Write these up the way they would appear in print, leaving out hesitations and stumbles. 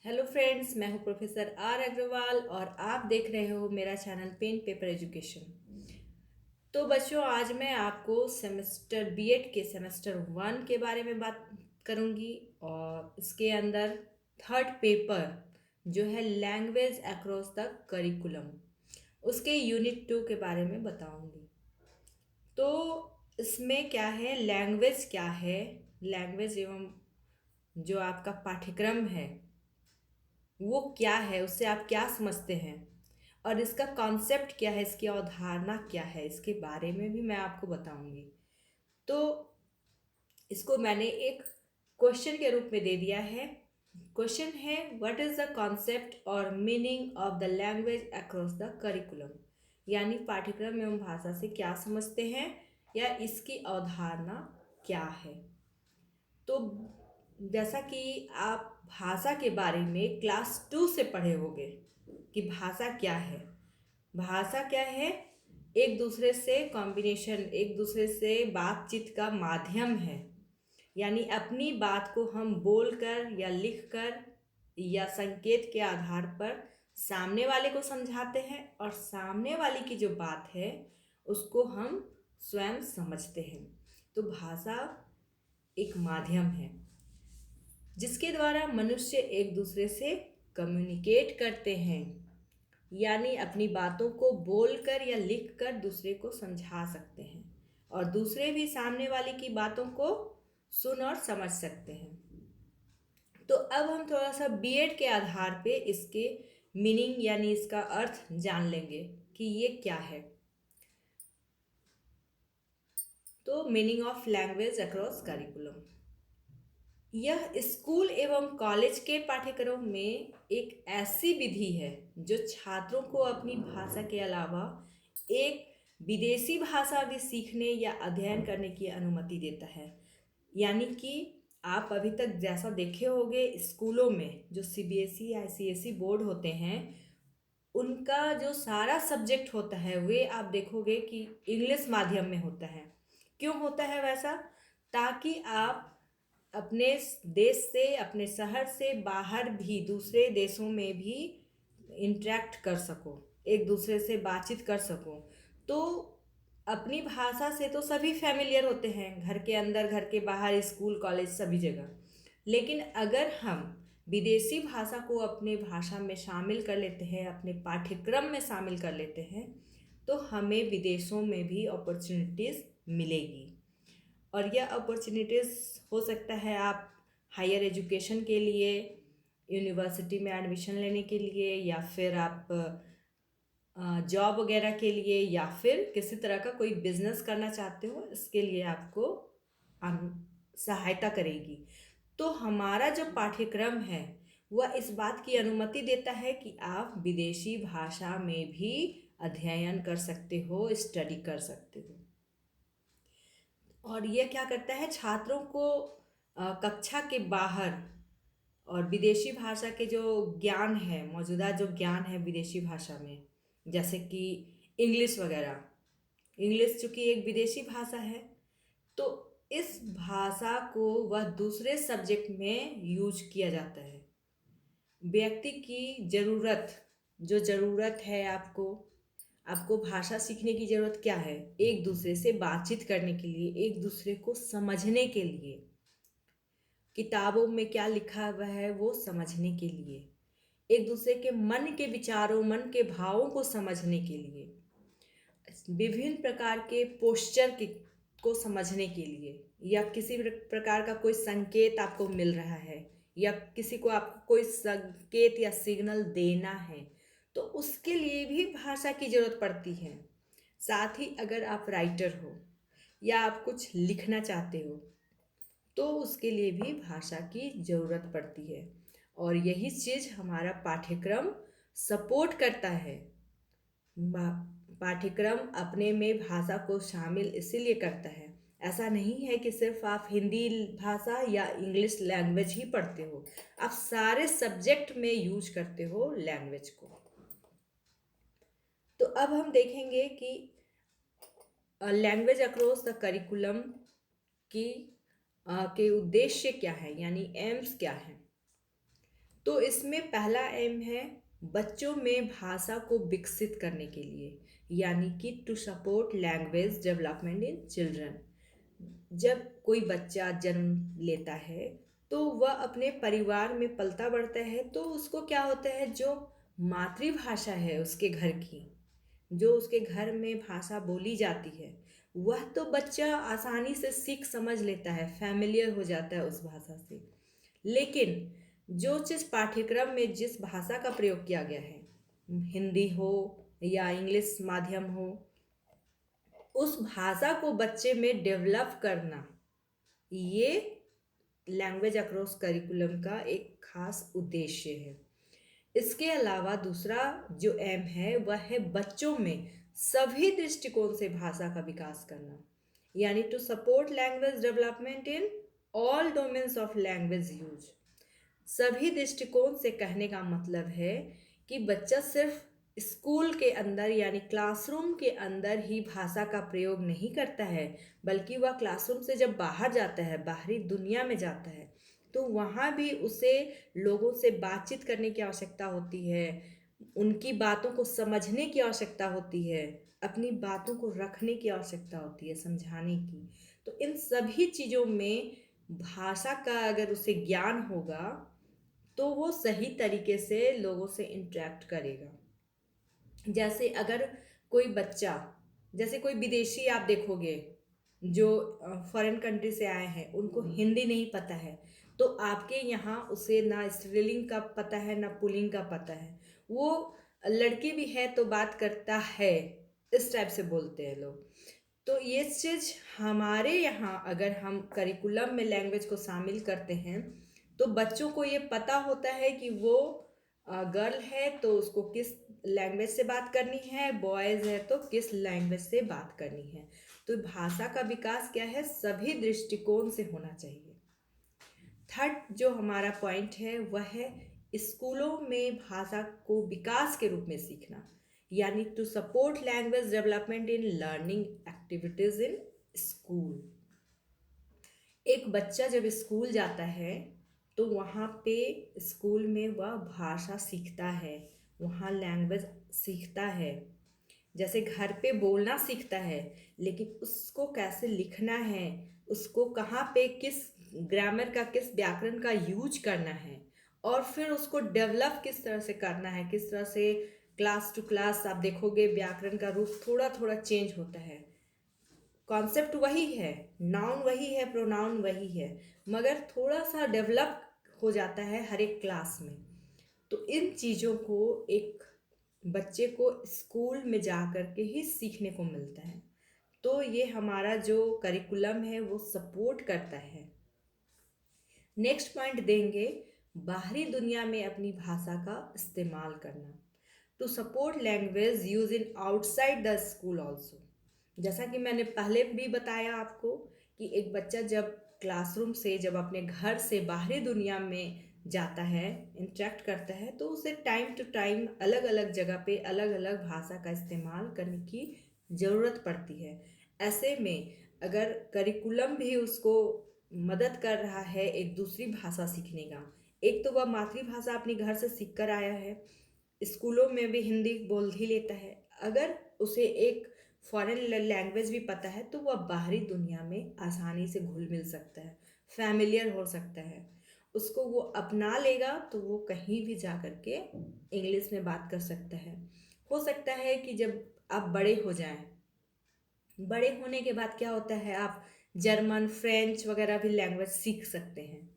Hello friends, मैं हूं professor are Agarwal और आप देख रहे हो मेरा चैनल पेन पेपर एजुकेशन। तो बच्चों, आज मैं आपको सेमेस्टर बीएड के सेमेस्टर 1 के बारे में बात करूंगी और इसके अंदर थर्ड पेपर जो है लैंग्वेज अक्रॉस द करिकुलम, उसके यूनिट 2 के बारे में बताऊंगी। तो इसमें क्या है, लैंग्वेज क्या है, लैंग्वेज एवं जो आपका पाठ्यक्रम है वो क्या है, उससे आप क्या समझते हैं और इसका कॉन्सेप्ट क्या है, इसकी अवधारणा क्या है, इसके बारे में भी मैं आपको बताऊंगी। तो इसको मैंने एक क्वेश्चन के रूप में दे दिया है। क्वेश्चन है, व्हाट इज द कॉन्सेप्ट और meaning of the language across the curriculum, यानी पाठ्यक्रम एवं भाषा से क्या समझते हैं या इसकी अवधारणा क्या है। तो जैसा कि आप भाषा के बारे में क्लास 2 से पढ़े होंगे कि भाषा क्या है। भाषा क्या है? एक दूसरे से कॉम्बिनेशन, एक दूसरे से बातचीत का माध्यम है। यानी अपनी बात को हम बोलकर या लिखकर या संकेत के आधार पर सामने वाले को समझाते हैं और सामने वाले की जो बात है उसको हम स्वयं समझते हैं। तो भाषा एक माध्यम है जिसके द्वारा मनुष्य एक दूसरे से कम्युनिकेट करते हैं, यानी अपनी बातों को बोलकर या लिखकर दूसरे को समझा सकते हैं और दूसरे भी सामने वाले की बातों को सुन और समझ सकते हैं। तो अब हम थोड़ा सा बीएड के आधार पे इसके मीनिंग यानी इसका अर्थ जान लेंगे कि ये क्या है। तो meaning of language across curriculum, यह स्कूल एवं कॉलेज के पाठ्यक्रम में एक ऐसी विधि है जो छात्रों को अपनी भाषा के अलावा एक विदेशी भाषा भी सीखने या अध्ययन करने की अनुमति देता है। यानी कि आप अभी तक जैसा देखे होंगे स्कूलों में जो सीबीएसई आईसीएसई बोर्ड होते हैं, उनका जो सारा सब्जेक्ट होता है वे आप देखोगे कि इंग्लिश माध्यम में होता है। क्यों होता है वैसा? ताकि आप अपने देश से, अपने शहर से बाहर भी दूसरे देशों में भी इंटरेक्ट कर सको, एक दूसरे से बातचीत कर सको। तो अपनी भाषा से तो सभी फैमिलियर होते हैं, घर के अंदर, घर के बाहर, स्कूल कॉलेज सभी जगह। लेकिन अगर हम विदेशी भाषा को अपने भाषा में शामिल कर लेते हैं, अपने पाठ्यक्रम में शामिल कर लेते हैं, तो हमें विदेशों में भी अपॉर्चुनिटीज़ मिलेगी। और यह अपॉर्चुनिटीज़ हो सकता है आप हायर एजुकेशन के लिए, यूनिवर्सिटी में एडमिशन लेने के लिए, या फिर आप जॉब वगैरह के लिए, या फिर किसी तरह का कोई बिजनेस करना चाहते हो, इसके लिए आपको सहायता करेगी। तो हमारा जो पाठ्यक्रम है वह इस बात की अनुमति देता है कि आप विदेशी भाषा में भी अध्ययन कर सकते हो, स्टडी कर सकते हो। और यह क्या करता है, छात्रों को कक्षा के बाहर और विदेशी भाषा के जो ज्ञान है, मौजूदा जो ज्ञान है विदेशी भाषा में, जैसे कि इंग्लिश वगैरह, इंग्लिश चूँकि एक विदेशी भाषा है, तो इस भाषा को वह दूसरे सब्जेक्ट में यूज किया जाता है। व्यक्ति की ज़रूरत, जो ज़रूरत है आपको, आपको भाषा सीखने की ज़रूरत क्या है? एक दूसरे से बातचीत करने के लिए, एक दूसरे को समझने के लिए, किताबों में क्या लिखा हुआ है वो समझने के लिए, एक दूसरे के मन के विचारों, मन के भावों को समझने के लिए, विभिन्न प्रकार के पोस्चर को समझने के लिए, या किसी भी प्रकार का कोई संकेत आपको मिल रहा है या किसी को आपको कोई संकेत या सिग्नल देना है, तो उसके लिए भी भाषा की ज़रूरत पड़ती है। साथ ही अगर आप राइटर हो या आप कुछ लिखना चाहते हो तो उसके लिए भी भाषा की ज़रूरत पड़ती है। और यही चीज़ हमारा पाठ्यक्रम सपोर्ट करता है। पाठ्यक्रम अपने में भाषा को शामिल इसीलिए करता है, ऐसा नहीं है कि सिर्फ आप हिंदी भाषा या इंग्लिश लैंग्वेज ही पढ़ते हो, आप सारे सब्जेक्ट में यूज करते हो लैंग्वेज को। तो अब हम देखेंगे कि लैंग्वेज अक्रॉस द करिकुलम की के उद्देश्य क्या है, यानी एम्स क्या है। तो इसमें पहला एम है बच्चों में भाषा को विकसित करने के लिए, यानी कि to support language development in children. जब कोई बच्चा जन्म लेता है तो वह अपने परिवार में पलता बढ़ता है, तो उसको क्या होता है, जो मातृभाषा है उसके घर की, जो उसके घर में भाषा बोली जाती है, वह तो बच्चा आसानी से सीख समझ लेता है, फैमिलियर हो जाता है उस भाषा से। लेकिन जो चीज़ पाठ्यक्रम में जिस भाषा का प्रयोग किया गया है, हिंदी हो या इंग्लिश माध्यम हो, उस भाषा को बच्चे में डेवलप करना, ये लैंग्वेज अक्रॉस करिकुलम का एक खास उद्देश्य है। इसके अलावा दूसरा जो एम है वह है बच्चों में सभी दृष्टिकोण से भाषा का विकास करना, यानी to support language development in all domains of language use. सभी दृष्टिकोण से कहने का मतलब है कि बच्चा सिर्फ स्कूल के अंदर यानी क्लासरूम के अंदर ही भाषा का प्रयोग नहीं करता है, बल्कि वह क्लासरूम से जब बाहर जाता है, बाहरी दुनिया में जाता है, तो वहाँ भी उसे लोगों से बातचीत करने की आवश्यकता होती है, उनकी बातों को समझने की आवश्यकता होती है, अपनी बातों को रखने की आवश्यकता होती है, समझाने की। तो इन सभी चीज़ों में भाषा का अगर उसे ज्ञान होगा तो वो सही तरीके से लोगों से इंटरेक्ट करेगा। जैसे अगर कोई बच्चा, जैसे कोई विदेशी आप देखोगे जो फॉरेन कंट्री से आए हैं, उनको हिंदी नहीं पता है, तो आपके यहाँ उसे ना स्त्रीलिंग का पता है ना पुल्लिंग का पता है, वो लड़की भी है तो बात करता है, इस टाइप से बोलते हैं लोग। तो ये चीज़ हमारे यहाँ अगर हम करिकुलम में लैंग्वेज को शामिल करते हैं तो बच्चों को ये पता होता है कि वो गर्ल है तो उसको किस लैंग्वेज से बात करनी है, बॉयज़ है तो किस लैंग्वेज से बात करनी है। तो भाषा का विकास क्या है, सभी दृष्टिकोण से होना चाहिए। थर्ड जो हमारा पॉइंट है वह है स्कूलों में भाषा को विकास के रूप में सीखना, यानी to support language development in learning activities in school. एक बच्चा जब स्कूल जाता है तो वहाँ पे स्कूल में वह भाषा सीखता है, वहाँ लैंग्वेज सीखता है। जैसे घर पे बोलना सीखता है, लेकिन उसको कैसे लिखना है, उसको कहाँ पे किस ग्रामर का, किस व्याकरण का यूज करना है, और फिर उसको डेवलप किस तरह से करना है, किस तरह से क्लास टू क्लास आप देखोगे व्याकरण का रूप थोड़ा थोड़ा चेंज होता है। कॉन्सेप्ट वही है, नाउन वही है, प्रोनाउन वही है, मगर थोड़ा सा डेवलप हो जाता है हर एक क्लास में। तो इन चीज़ों को एक बच्चे को स्कूल में जा कर के ही सीखने को मिलता है। तो ये हमारा जो करिकुलम है वो सपोर्ट करता है। नेक्स्ट पॉइंट देंगे बाहरी दुनिया में अपनी भाषा का इस्तेमाल करना, to support language use in outside the school also. जैसा कि मैंने पहले भी बताया आपको कि एक बच्चा जब क्लासरूम से, जब अपने घर से बाहरी दुनिया में जाता है, इंटरेक्ट करता है, तो उसे टाइम टू टाइम अलग अलग जगह पे अलग अलग भाषा का इस्तेमाल करने की ज़रूरत पड़ती है। ऐसे में अगर करिकुलम भी उसको मदद कर रहा है एक दूसरी भाषा सीखने का, एक तो वह मातृभाषा अपने घर से सीख कर आया है, स्कूलों में भी हिंदी बोल ही लेता है, अगर उसे एक फॉरेन लैंग्वेज भी पता है तो वह बाहरी दुनिया में आसानी से घुल मिल सकता है, फैमिलियर हो सकता है, उसको वो अपना लेगा तो वो कहीं भी जा कर के इंग्लिश में बात कर सकता है। हो सकता है कि जब आप बड़े हो जाएं, बड़े होने के बाद क्या होता है, आप जर्मन फ्रेंच वगैरह भी लैंग्वेज सीख सकते हैं,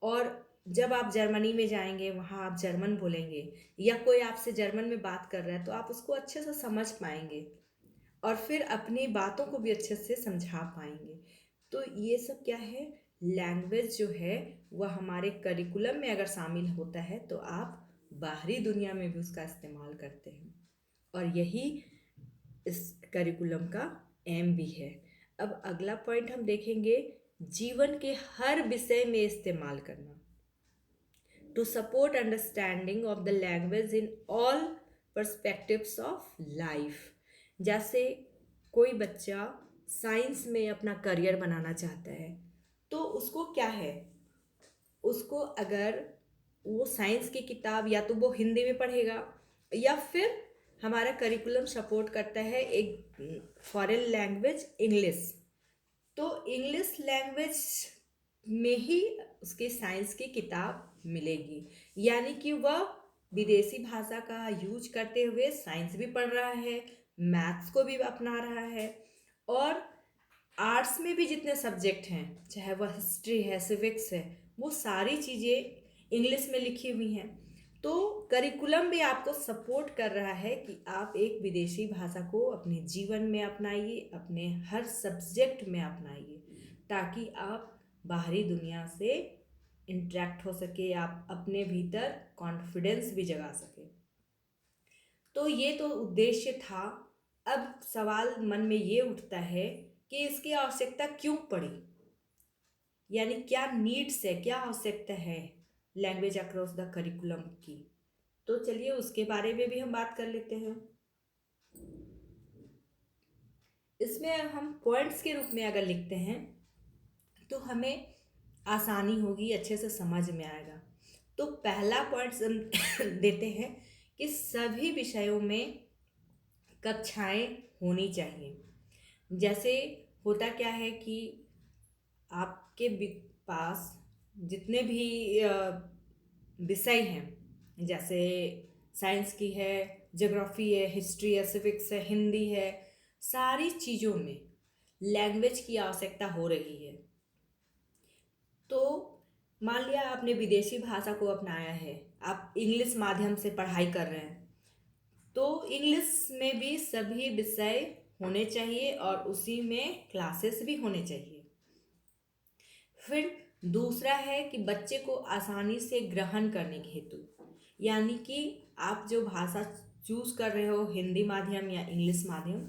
और जब आप जर्मनी में जाएंगे वहाँ आप जर्मन बोलेंगे या कोई आपसे जर्मन में बात कर रहा है तो आप उसको अच्छे से समझ पाएंगे और फिर अपनी बातों को भी अच्छे से समझा पाएंगे। तो ये सब क्या है, लैंग्वेज जो है वह हमारे करिकुलम में अगर शामिल होता है तो आप बाहरी दुनिया में भी उसका इस्तेमाल करते हैं, और यही इस करिकुलम का एम भी है। अब अगला पॉइंट हम देखेंगे, जीवन के हर विषय में इस्तेमाल करना, to support understanding of the language in all perspectives of life. जैसे कोई बच्चा साइंस में अपना करियर बनाना चाहता है तो उसको क्या है, उसको अगर वो साइंस की किताब या तो वो हिंदी में पढ़ेगा, या फिर हमारा करिकुलम सपोर्ट करता है एक फॉरेन लैंग्वेज इंग्लिश। तो इंग्लिश लैंग्वेज में ही उसके साइंस की किताब मिलेगी, यानी कि वह विदेशी भाषा का यूज करते हुए साइंस भी पढ़ रहा है, मैथ्स को भी अपना रहा है, और आर्ट्स में भी जितने सब्जेक्ट हैं, चाहे वह हिस्ट्री है, सिविक्स है, वो सारी चीज़ें इंग्लिश में लिखी हुई हैं। तो करिकुलम भी आपको सपोर्ट कर रहा है कि आप एक विदेशी भाषा को अपने जीवन में अपनाइए, अपने हर सब्जेक्ट में अपनाइए, ताकि आप बाहरी दुनिया से इंटरेक्ट हो सके, आप अपने भीतर कॉन्फिडेंस भी जगा सके। तो ये तो उद्देश्य था। अब सवाल मन में ये उठता है कि इसकी आवश्यकता क्यों पड़ी, यानी क्या नीड्स है, क्या आवश्यकता है लैंग्वेज अक्रॉस द करिकुलम की। तो चलिए उसके बारे में भी हम बात कर लेते हैं। इसमें हम पॉइंट्स के रूप में अगर लिखते हैं तो हमें आसानी होगी, अच्छे से समझ में आएगा। तो पहला पॉइंट हम देते हैं कि सभी विषयों में कक्षाएं होनी चाहिए। जैसे होता क्या है कि आपके पास जितने भी विषय हैं, जैसे साइंस की है, ज्योग्राफी है, हिस्ट्री है, सिविक्स है, हिंदी है, सारी चीज़ों में लैंग्वेज की आवश्यकता हो रही है। तो मान लिया आपने विदेशी भाषा को अपनाया है, आप इंग्लिश माध्यम से पढ़ाई कर रहे हैं, तो इंग्लिश में भी सभी विषय होने चाहिए और उसी में क्लासेस भी होने चाहिए। फिर दूसरा है कि बच्चे को आसानी से ग्रहण करने के हेतु, यानी कि आप जो भाषा चूज कर रहे हो, हिंदी माध्यम या इंग्लिश माध्यम,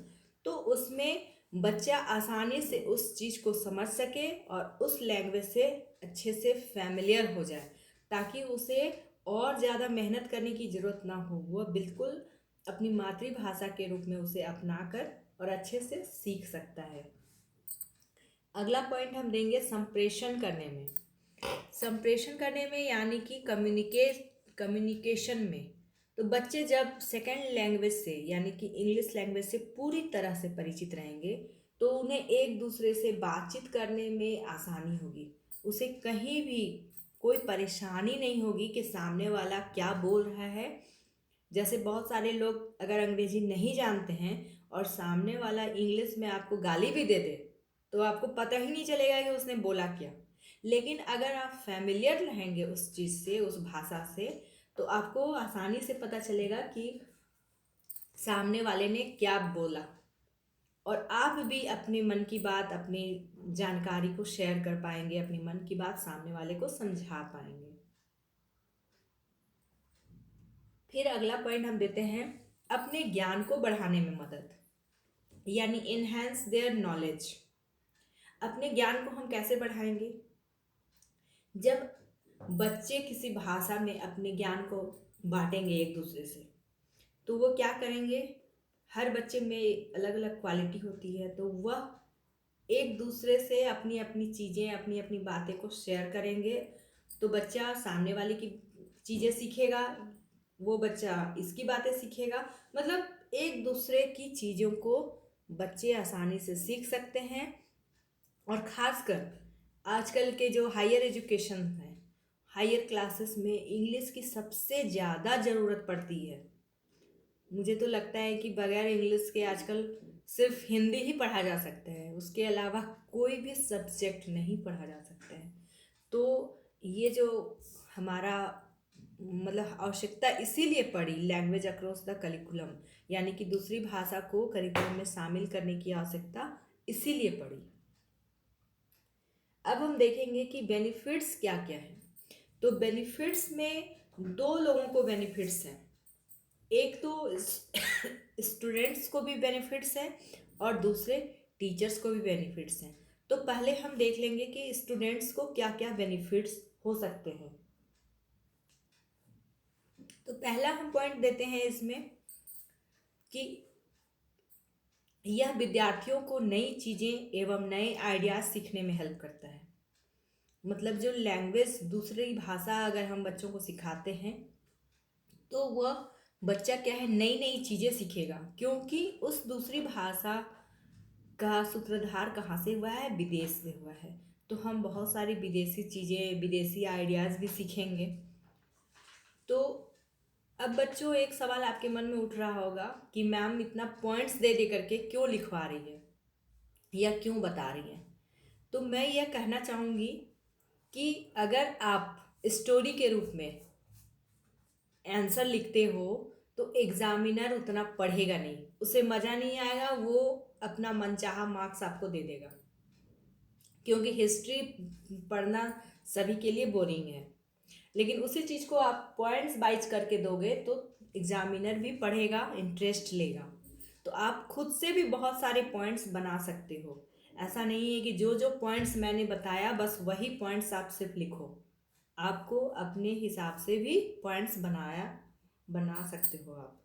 तो उसमें बच्चा आसानी से उस चीज़ को समझ सके और उस लैंग्वेज से अच्छे से फैमिलियर हो जाए, ताकि उसे और ज़्यादा मेहनत करने की ज़रूरत ना हो, वह बिल्कुल अपनी मातृभाषा के रूप में उसे अपनाकर और अच्छे से सीख सकता है। अगला पॉइंट हम देंगे संप्रेषण करने में। संप्रेषण करने में यानी कि कम्युनिकेशन में। तो बच्चे जब सेकेंड लैंग्वेज से यानी कि इंग्लिश लैंग्वेज से पूरी तरह से परिचित रहेंगे, तो उन्हें एक दूसरे से बातचीत करने में आसानी होगी। उसे कहीं भी कोई परेशानी नहीं होगी कि सामने वाला क्या बोल रहा है। जैसे बहुत सारे लोग अगर अंग्रेजी नहीं जानते हैं और सामने वाला इंग्लिश में आपको गाली भी दे दे, तो आपको पता ही नहीं चलेगा कि उसने बोला क्या। लेकिन अगर आप फैमिलियर रहेंगे उस चीज़ से, उस भाषा से, तो आपको आसानी से पता चलेगा कि सामने वाले ने क्या बोला, और आप भी अपने मन की बात, अपनी जानकारी को शेयर कर पाएंगे, अपने मन की बात सामने वाले को समझा पाएंगे। फिर अगला पॉइंट हम देते हैं अपने ज्ञान को बढ़ाने में मदद, यानी इनहेंस देयर नॉलेज। अपने ज्ञान को हम कैसे बढ़ाएंगे? जब बच्चे किसी भाषा में अपने ज्ञान को बांटेंगे एक दूसरे से, तो वो क्या करेंगे, हर बच्चे में अलग अलग क्वालिटी होती है, तो वह एक दूसरे से अपनी अपनी चीज़ें, अपनी अपनी बातें को शेयर करेंगे। तो बच्चा सामने वाले की चीज़ें सीखेगा, वो बच्चा इसकी बातें सीखेगा। मतलब एक दूसरे की चीज़ों को बच्चे आसानी से सीख सकते हैं। और ख़ासकर आजकल के जो हायर एजुकेशन हैं, हायर क्लासेस में इंग्लिश की सबसे ज़्यादा ज़रूरत पड़ती है। मुझे तो लगता है कि बगैर इंग्लिश के आजकल सिर्फ हिंदी ही पढ़ा जा सकता है, उसके अलावा कोई भी सब्जेक्ट नहीं पढ़ा जा सकता है। तो ये जो हमारा मतलब आवश्यकता इसीलिए पड़ी लैंग्वेज अक्रॉस द करिकुलम, यानी कि दूसरी भाषा को करिकुलम में शामिल करने की आवश्यकता इसीलिए पड़ी। अब हम देखेंगे कि बेनिफिट्स क्या क्या हैं। तो बेनिफिट्स में दो लोगों को बेनिफिट्स हैं, एक तो स्टूडेंट्स को भी बेनिफिट्स हैं और दूसरे टीचर्स को भी बेनिफिट्स हैं। तो पहले हम देख लेंगे कि स्टूडेंट्स को क्या क्या बेनिफिट्स हो सकते हैं। तो पहला हम पॉइंट देते हैं इसमें कि यह विद्यार्थियों को नई चीज़ें एवं नए आइडियाज़ सीखने में हेल्प करता है। मतलब जो लैंग्वेज, दूसरी भाषा अगर हम बच्चों को सिखाते हैं तो वह बच्चा क्या है, नई नई चीज़ें सीखेगा, क्योंकि उस दूसरी भाषा का सूत्रधार कहाँ से हुआ है, विदेश से हुआ है। तो हम बहुत सारी विदेशी चीज़ें, विदेशी आइडियाज़ भी सीखेंगे। तो अब बच्चों, एक सवाल आपके मन में उठ रहा होगा कि मैम इतना पॉइंट्स दे दे करके क्यों लिखवा रही है या क्यों बता रही है। तो मैं यह कहना चाहूँगी कि अगर आप स्टोरी के रूप में आंसर लिखते हो तो एग्जामिनर उतना पढ़ेगा नहीं, उसे मज़ा नहीं आएगा, वो अपना मनचाहा मार्क्स आपको दे देगा, क्योंकि हिस्ट्री पढ़ना सभी के लिए बोरिंग है। लेकिन उसी चीज़ को आप पॉइंट्स वाइज करके दोगे तो एग्जामिनर भी पढ़ेगा, इंटरेस्ट लेगा। तो आप खुद से भी बहुत सारे पॉइंट्स बना सकते हो। ऐसा नहीं है कि जो जो पॉइंट्स मैंने बताया बस वही पॉइंट्स आप सिर्फ लिखो। आपको अपने हिसाब से भी पॉइंट्स बना सकते हो आप।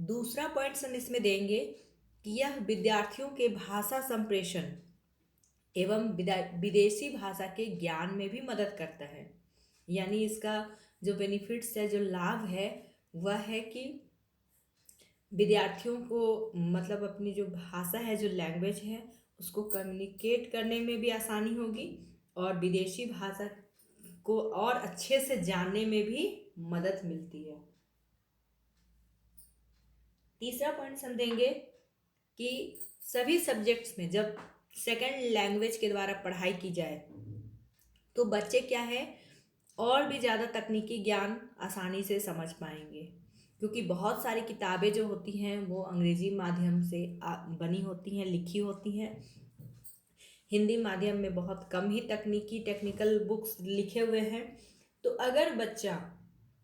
दूसरा पॉइंट्स हम इसमें देंगे कि यह विद्यार्थियों के भाषा संप्रेषण एवं विदेशी भाषा के ज्ञान में भी मदद करता है। यानी इसका जो बेनिफिट्स है, जो लाभ है, वह है कि विद्यार्थियों को मतलब अपनी जो भाषा है, जो लैंग्वेज है, उसको कम्युनिकेट करने में भी आसानी होगी और विदेशी भाषा को और अच्छे से जानने में भी मदद मिलती है। तीसरा पॉइंट हम देंगे कि सभी सब्जेक्ट्स में जब सेकंड लैंग्वेज के द्वारा पढ़ाई की जाए तो बच्चे क्या है, और भी ज़्यादा तकनीकी ज्ञान आसानी से समझ पाएंगे, क्योंकि बहुत सारी किताबें जो होती हैं वो अंग्रेजी माध्यम से बनी होती हैं, लिखी होती हैं। हिंदी माध्यम में बहुत कम ही टेक्निकल बुक्स लिखे हुए हैं। तो अगर बच्चा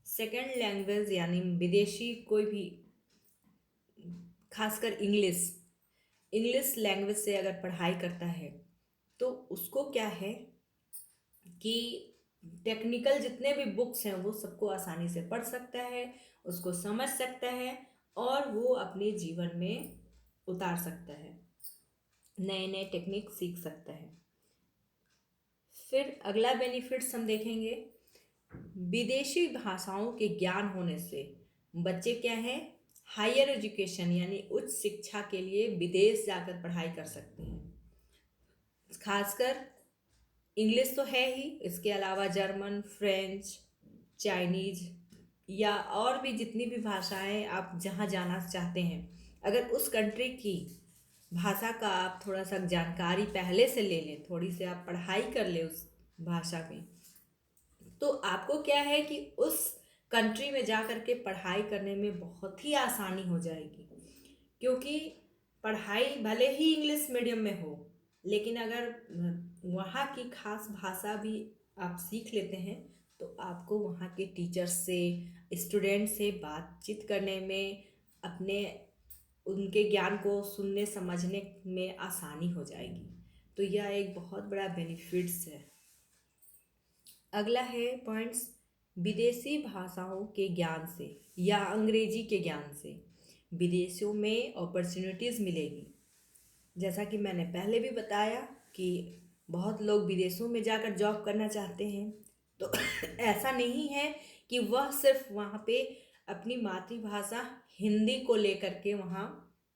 सेकंड लैंग्वेज यानी विदेशी कोई भी, खासकर इंग्लिश लैंग्वेज से अगर पढ़ाई करता है तो उसको क्या है कि टेक्निकल जितने भी बुक्स हैं वो सबको आसानी से पढ़ सकता है, उसको समझ सकता है और वो अपने जीवन में उतार सकता है, नए नए टेक्निक सीख सकता है। फिर अगला बेनिफिट्स हम देखेंगे, विदेशी भाषाओं के ज्ञान होने से बच्चे क्या है, हायर एजुकेशन यानी उच्च शिक्षा के लिए विदेश जाकर पढ़ाई कर सकते हैं। खासकर इंग्लिश तो है ही, इसके अलावा जर्मन, फ्रेंच, चाइनीज या और भी जितनी भी भाषाएं आप जहाँ जाना चाहते हैं, अगर उस कंट्री की भाषा का आप थोड़ा सा जानकारी पहले से ले लें, थोड़ी सी आप पढ़ाई कर ले उस भाषा में, तो आपको क्या है कि उस कंट्री में जा कर के पढ़ाई करने में बहुत ही आसानी हो जाएगी। क्योंकि पढ़ाई भले ही इंग्लिश मीडियम में हो, लेकिन अगर वहाँ की खास भाषा भी आप सीख लेते हैं तो आपको वहाँ के टीचर से, स्टूडेंट से बातचीत करने में, अपने उनके ज्ञान को सुनने समझने में आसानी हो जाएगी। तो यह एक बहुत बड़ा बेनिफिट्स है। अगला है पॉइंट्स, विदेशी भाषाओं के ज्ञान से या अंग्रेजी के ज्ञान से विदेशों में अपॉर्चुनिटीज़ मिलेगी। जैसा कि मैंने पहले भी बताया कि बहुत लोग विदेशों में जाकर जॉब करना चाहते हैं। तो ऐसा नहीं है कि वह सिर्फ वहाँ पे अपनी मातृभाषा हिंदी को लेकर के वहाँ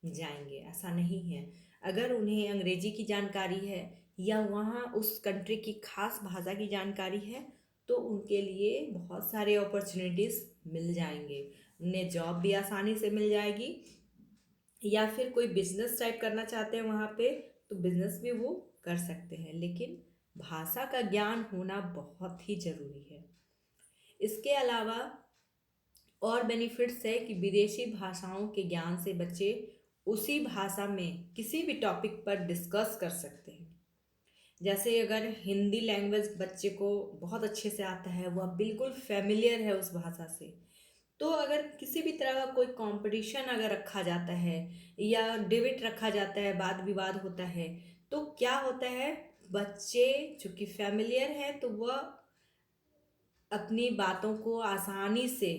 जाएंगे, ऐसा नहीं है। अगर उन्हें अंग्रेजी की जानकारी है या वहाँ उस कंट्री की खास भाषा की जानकारी है तो उनके लिए बहुत सारे अपॉर्चुनिटीज़ मिल जाएंगे, उन्हें जॉब भी आसानी से मिल जाएगी, या फिर कोई बिजनेस टाइप करना चाहते हैं वहाँ पे तो बिजनेस भी वो कर सकते हैं। लेकिन भाषा का ज्ञान होना बहुत ही ज़रूरी है। इसके अलावा और बेनिफिट्स है कि विदेशी भाषाओं के ज्ञान से बच्चे उसी भाषा में किसी भी टॉपिक पर डिस्कस कर सकते हैं। जैसे अगर हिंदी लैंग्वेज बच्चे को बहुत अच्छे से आता है, वह बिल्कुल फेमिलियर है उस भाषा से, तो अगर किसी भी तरह का कोई कंपटीशन अगर रखा जाता है या डिबेट रखा जाता है, वाद विवाद होता है, तो क्या होता है, बच्चे चूँकि फेमिलियर है तो वह अपनी बातों को आसानी से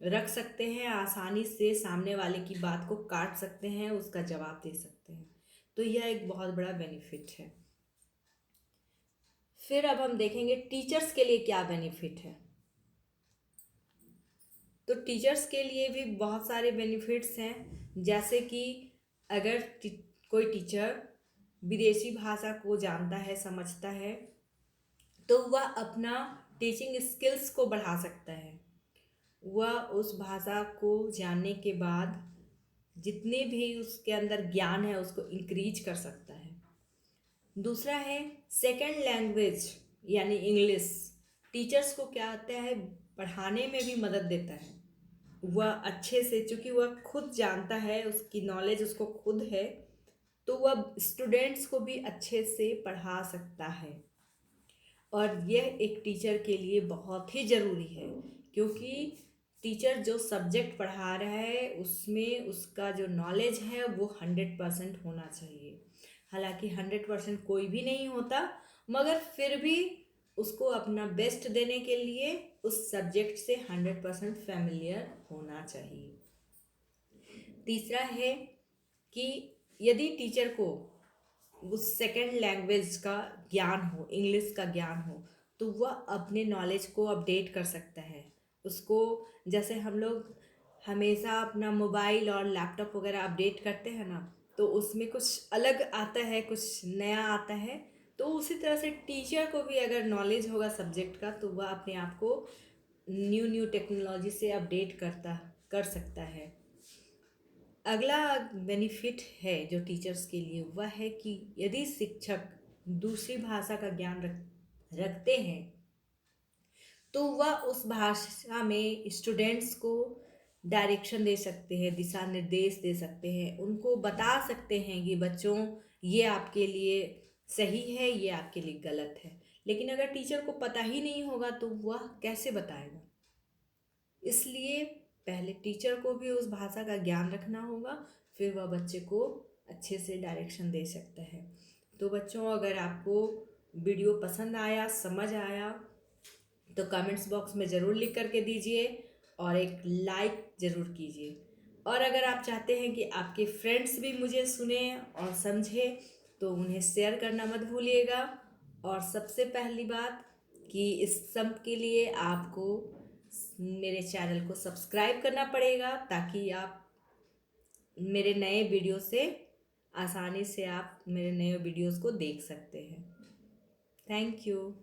रख सकते हैं, आसानी से सामने वाले की बात को काट सकते हैं, उसका जवाब दे सकते हैं। तो यह एक बहुत बड़ा बेनिफिट है। फिर अब हम देखेंगे टीचर्स के लिए क्या बेनिफिट है। तो टीचर्स के लिए भी बहुत सारे बेनिफिट्स हैं, जैसे कि अगर कोई टीचर विदेशी भाषा को जानता है, समझता है, तो वह अपना टीचिंग स्किल्स को बढ़ा सकता है। वह उस भाषा को जानने के बाद जितने भी उसके अंदर ज्ञान है उसको इंक्रीज कर सकता है। दूसरा है सेकंड लैंग्वेज यानी इंग्लिश। टीचर्स को क्या आता है, पढ़ाने में भी मदद देता है। वह अच्छे से, चूँकि वह खुद जानता है, उसकी नॉलेज उसको खुद है, तो वह स्टूडेंट्स को भी अच्छे से पढ़ा सकता है। और यह एक टीचर के लिए बहुत ही ज़रूरी है, क्योंकि टीचर जो सब्जेक्ट पढ़ा रहा है उसमें उसका जो नॉलेज है वो 100% होना चाहिए। हालांकि 100% कोई भी नहीं होता, मगर फिर भी उसको अपना बेस्ट देने के लिए उस सब्जेक्ट से 100% फेमिलियर होना चाहिए। तीसरा है कि यदि टीचर को उस सेकंड लैंग्वेज का ज्ञान हो, इंग्लिश का ज्ञान हो, तो वह अपने नॉलेज को अपडेट कर सकता है। उसको, जैसे हम लोग हमेशा अपना मोबाइल और लैपटॉप वगैरह अपडेट करते हैं ना, तो उसमें कुछ अलग आता है, कुछ नया आता है। तो उसी तरह से टीचर को भी अगर नॉलेज होगा सब्जेक्ट का, तो वह अपने आप को न्यू न्यू टेक्नोलॉजी से अपडेट कर सकता है। अगला बेनिफिट है जो टीचर्स के लिए, वह है कि यदि शिक्षक दूसरी भाषा का ज्ञान रखते हैं, तो वह उस भाषा में स्टूडेंट्स को डायरेक्शन दे सकते हैं, दिशा निर्देश दे सकते हैं, उनको बता सकते हैं कि बच्चों ये आपके लिए सही है, ये आपके लिए गलत है। लेकिन अगर टीचर को पता ही नहीं होगा तो वह कैसे बताएगा। इसलिए पहले टीचर को भी उस भाषा का ज्ञान रखना होगा, फिर वह बच्चे को अच्छे से डायरेक्शन दे सकता है। तो बच्चों, अगर आपको वीडियो पसंद आया, समझ आया, तो कमेंट्स बॉक्स में ज़रूर लिख करके दीजिए और एक लाइक ज़रूर कीजिए। और अगर आप चाहते हैं कि आपके फ्रेंड्स भी मुझे सुने और समझें, तो उन्हें शेयर करना मत भूलिएगा। और सबसे पहली बात कि इस सब के लिए आपको मेरे चैनल को सब्सक्राइब करना पड़ेगा, ताकि आप मेरे नए वीडियो से आसानी से आप मेरे नए वीडियोस को देख सकते हैं। Thank you.